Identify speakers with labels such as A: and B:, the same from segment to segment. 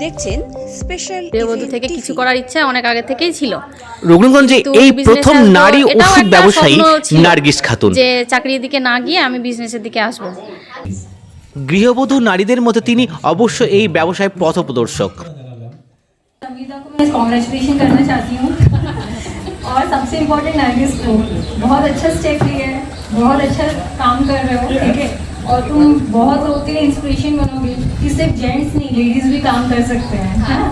A: দেখছেন স্পেশাল
B: গৃহবধূ থেকে কিছু করার ইচ্ছা অনেক আগে থেকেই ছিল।
C: রঘুগঞ্জে এই প্রথম নারী ওষুধ ব্যবসায়ী নার্গিস খাতুন
B: যে চাকরির দিকে না গিয়ে আমি বিজনেসের দিকে আসব।
C: গৃহবধূ নারীদের মধ্যে তিনি অবশ্য এই ব্যবসায় পথপ্রদর্শক।
D: संविदा को मैं कॉन्ग्रेचुलेशन करना चाहती हूँ और सबसे इम्पोर्टेंट नरगिस को बहुत अच्छा स्टेप लिया है, बहुत अच्छा काम कर रहे हो, ठीक है। और तुम बहुत लोगों के लिए इंस्पिरेशन बनोगे कि सिर्फ जेंट्स नहीं लेडीज भी काम कर सकते हैं, है ना।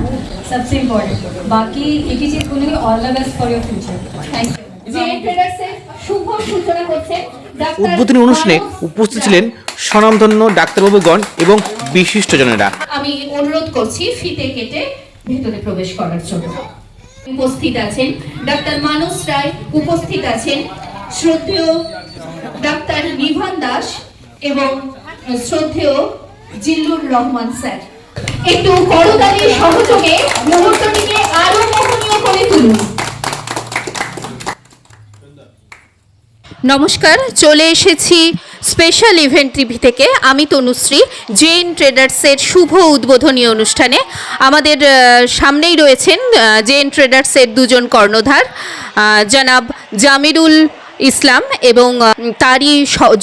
D: सबसे इम्पोर्टेंट बाकी एक ही चीज़ बोलेंगे, all the best for your future. Thank you.
C: উদ্বোধনী অনুষ্ঠানে উপস্থিত ছিলেন স্বনামধন্য ডাক্তারবাবুগণ এবং বিশিষ্টজনেরা।
E: আমি অনুরোধ করছি ফিতে কেটে ভেতরে প্রবেশ করার জন্য। উপস্থিত আছেন ডাক্তার মানস রায়, উপস্থিত আছেন শ্রদ্ধেয় ডাক্তার নিভান দাস এবং শ্রদ্ধেয় জিল্লুর রহমান স্যার। একটু করতালির সহযোগে মুহূর্তটিকে আরো মোহনীয় করে তুলুন। নমস্কার, চলে এসেছি স্পেশাল ইভেন্ট টিভি থেকে। আমি তনুশ্রী। জেন ট্রেডার্সের শুভ উদ্বোধনী অনুষ্ঠানে আমাদের সামনেই রয়েছেন জেন ট্রেডার্সের দুজন কর্ণধার, জনাব জামিরুল ইসলাম এবং তারই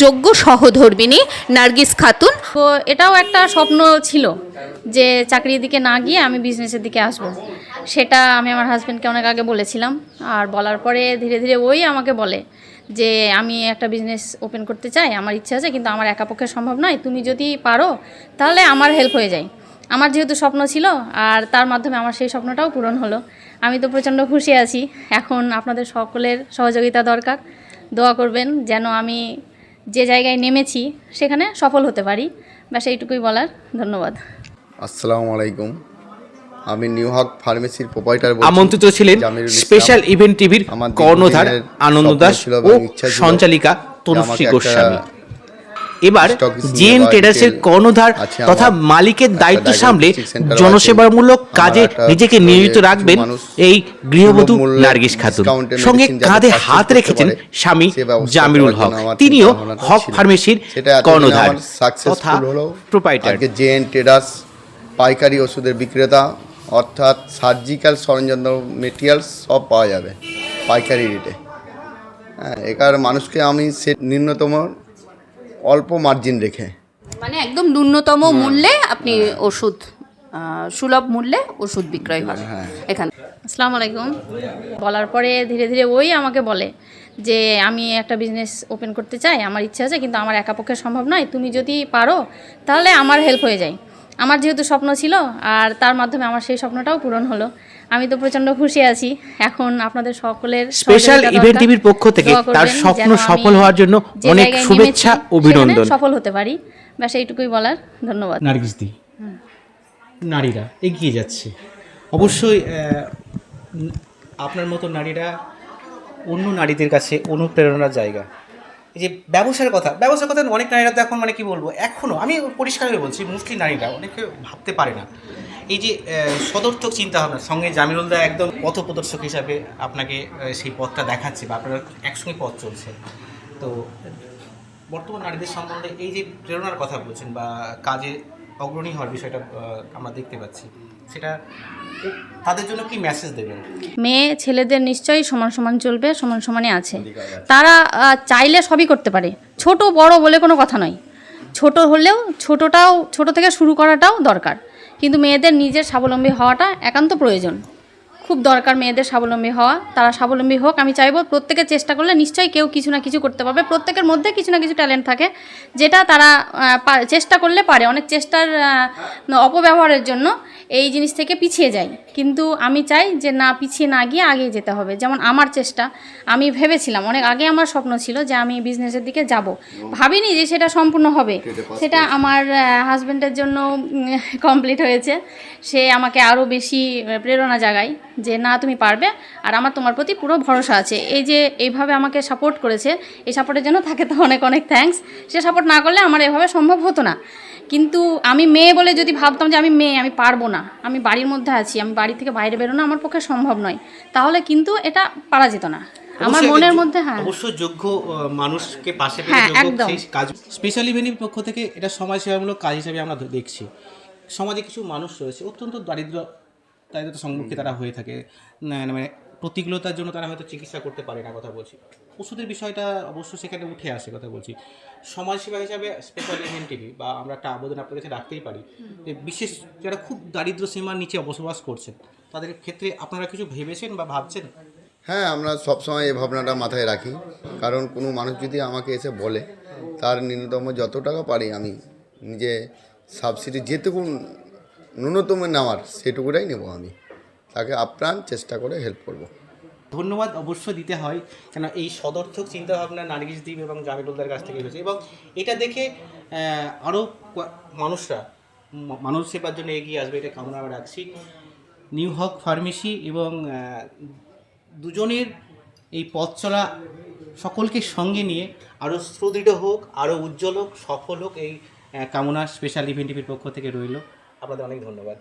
E: যোগ্য সহধর্মিণী নার্গিস খাতুন।
B: তো এটাও একটা স্বপ্ন ছিল যে চাকরির দিকে না গিয়ে আমি বিজনেসের দিকে আসব। সেটা আমি আমার হাজব্যান্ডকে অনেক আগে বলেছিলাম, আর বলার পরে ধীরে ধীরে ওই আমাকে বলে যে আমি একটা বিজনেস ওপেন করতে চাই, আমার ইচ্ছা আছে, কিন্তু আমার একা পক্ষে সম্ভব নয়, তুমি যদি পারো তাহলে আমার হেল্প হয়ে যায়। আমার যেহেতু স্বপ্ন ছিল আর তার মাধ্যমে আমার সেই স্বপ্নটাও পূরণ হলো। আমি তো প্রচণ্ড খুশি আছি। এখন আপনাদের সকলের সহযোগিতা দরকার। দোয়া করবেন যেন আমি যে জায়গায় নেমেছি সেখানে সফল হতে পারি, ব্যাস এইটুকুই বলার। ধন্যবাদ।
F: আসসালামু আলাইকুম। আমি নিউ হক ফার্মেসির প্রোপাইটার
C: আমন্ত্রিত ছিলেন স্পেশাল ইভেন্ট টিভির কর্ণধার আনন্দ দাস ও সঞ্চালিকা তনুশ্রী গোস্বামী। এবার জেন ট্রেডার্সের কর্ণধার তথা মালিকের দায়িত্ব সামলে জনসেবামূলক কাজে নিজেকে নিয়োজিত রাখবেন এই গৃহবধূ নার্গিস খাতুন। সঙ্গে কাঁধে হাত রেখেছেন স্বামী জামিরুল হক, তিনিও হক ফার্মেসির কর্ণধার তথা প্রোপাইটার।
F: জেন ট্রেডার্স পাইকারি ওষুধের বিক্রেতা, অর্থাৎ সার্জিক্যাল সরঞ্জাম মেটেরিয়ালস সব পাওয়া যাবে পাইকারি রেটে। হ্যাঁ, এখানে মানুষকে আমি সে ন্যূনতম অল্প মার্জিন রেখে,
E: মানে একদম ন্যূনতম মূল্যে আপনি ওষুধ, সুলভ মূল্যে ওষুধ বিক্রয় হয় এখানে।
B: আসসালামু আলাইকুম। বলার পরে ধীরে ধীরে ওই আমাকে বলে যে আমি একটা বিজনেস ওপেন করতে চাই, আমার ইচ্ছা আছে, কিন্তু আমার একা পক্ষে সম্ভব নয়, তুমি যদি পারো তাহলে আমার হেল্প হয়ে যায়। আমার যেহেতু স্বপ্ন ছিল আর তার মাধ্যমে আমার সেই স্বপ্নটাও পূরণ হলো। আমি তো প্রচণ্ড খুশি আছি। এখন আপনাদের সকলের
C: স্পেশাল ইভেন্ট টিভির পক্ষ থেকে তার স্বপ্ন সফল হওয়ার জন্য অনেক শুভেচ্ছা, অভিনন্দন।
B: সফল হতে পারি, ব্যাস এইটুকুই বলার। ধন্যবাদ।
G: নার্গিস দি, নারীরা এগিয়ে যাচ্ছে, অবশ্যই আপনার মতো নারীরা অন্য নারীদের কাছে অনুপ্রেরণার জায়গা। এই যে ব্যবসার কথা অনেক নারীরা তো এখন মানে কি বলবো, এখনও আমি পরিষ্কারভাবে বলছি, মুসলিম নারীরা অনেকে ভাবতে পারে না এই যে সদর্থক চিন্তাভাবনার সঙ্গে জামিরুলদা একদম পথপ্রদর্শক হিসাবে আপনাকে সেই পথটা দেখাচ্ছে বা আপনারা একসঙ্গে পথ চলছে। তো বর্তমান নারীদের সম্বন্ধে এই যে প্রেরণার কথা বলছেন বা কাজে অগ্রণী হওয়ার বিষয়টা আমরা দেখতে পাচ্ছি, সেটা তাদের জন্য কি মেসেজ দেবেন?
B: মেয়ে ছেলেদের নিশ্চয়ই সমান সমান চলবে, সমান সমানই আছে। তারা চাইলে সবই করতে পারে, ছোট বড় বলে কোনো কথা নয়। ছোট হলেও ছোট থেকে শুরু করাটাও দরকার, কিন্তু মেয়েদের নিজের স্বাবলম্বী হওয়াটা একান্ত প্রয়োজন, খুব দরকার মেয়েদের স্বাবলম্বী হওয়া। তারা স্বাবলম্বী হোক, আমি চাইবো প্রত্যেকে চেষ্টা করলে নিশ্চয়ই কেউ কিছু না কিছু করতে পারবে। প্রত্যেকের মধ্যে কিছু না কিছু ট্যালেন্ট থাকে, যেটা তারা চেষ্টা করলে পারে। অনেক চেষ্টার অপব্যবহারের জন্য এই জিনিস থেকে পিছিয়ে যায়, কিন্তু আমি চাই যে না, পিছিয়ে না গিয়ে আগে যেতে হবে। যেমন আমার চেষ্টা, আমি ভেবেছিলাম অনেক আগে, আমার স্বপ্ন ছিল যে আমি বিজনেসের দিকে যাব, ভাবিনি যে সেটা সম্পূর্ণ হবে। সেটা আমার হাজব্যান্ডের জন্য কমপ্লিট হয়েছে। সে আমাকে আরও বেশি প্রেরণা জাগায় যে না, তুমি পারবে, আর আমার তোমার প্রতি পুরো ভরসা আছে। এই যে এইভাবে আমাকে সাপোর্ট করেছে, এই সাপোর্টের জন্য তাকে তো অনেক অনেক থ্যাঙ্কস। সে সাপোর্ট না করলে আমার এভাবে সম্ভব হতো না। কিন্তু আমি মেয়ে বলে যদি ভাবতাম যে আমি মেয়ে, আমি পারবো না, আমি বাড়ির মধ্যে আছি, আমি বাড়ি থেকে বাইরে বেরোনো আমার পক্ষে সম্ভব নয়, তাহলে কিন্তু এটা পারা যেত না। আমার মনের মধ্যে
G: অবশ্যই যোগ্য মানুষকে পাশে পেয়ে যোগ্য সেই কাজ। স্পেশাল ইভেন্টের পক্ষ থেকে এটা সমাজসেবামূলক কাজ হিসেবে আমরা দেখছি। সমাজে কিছু মানুষ রয়েছে অত্যন্ত দারিদ্রতা সম্মুখীন তারা হয়ে থাকে, মানে প্রতিকূলতার জন্য তারা হয়তো চিকিৎসা করতে পারে না, কথা বলছি। ওষুধের বিষয়টা অবশ্য সেখানে উঠে আসে, কথা বলছি। সমাজসেবা হিসাবে স্পেশাল ইভেন্ট টিভি বা আমরা একটা আবেদন আপনার কাছে রাখতেই পারি যে বিশেষ যারা খুব দারিদ্র সীমার নিচে বসবাস করছেন তাদের ক্ষেত্রে আপনারা কিছু ভেবেছেন বা ভাবছেন?
F: হ্যাঁ, আমরা সবসময় এই ভাবনাটা মাথায় রাখি, কারণ কোনো মানুষ যদি আমাকে এসে বলে তার ন্যূনতম যত টাকা পারি আমি নিজে সাবসিডি যেটুকু ন্যূনতম নেওয়ার সেটুকুটাই নেব, আমি তাকে আপ্রাণ চেষ্টা করে হেল্প করব।
G: ধন্যবাদ অবশ্য দিতে হয়, কেন এই সদর্থক চিন্তাভাবনা নার্গিস দ্বীপ এবং জামিলুলদার কাছ থেকে হয়েছে, এবং এটা দেখে আরও মানুষরা মানুষ সেবার জন্য এগিয়ে আসবে, এটা কামনা আমরা রাখছি। নিউ হক ফার্মেসি এবং দুজনের এই পথ চলা সকলকে সঙ্গে নিয়ে আরও সুদৃঢ় হোক, আরও উজ্জ্বল হোক, সফল হোক, এই কামনা স্পেশাল ইভেন্ট টিভির পক্ষ থেকে রইল। আপনাদের অনেক ধন্যবাদ।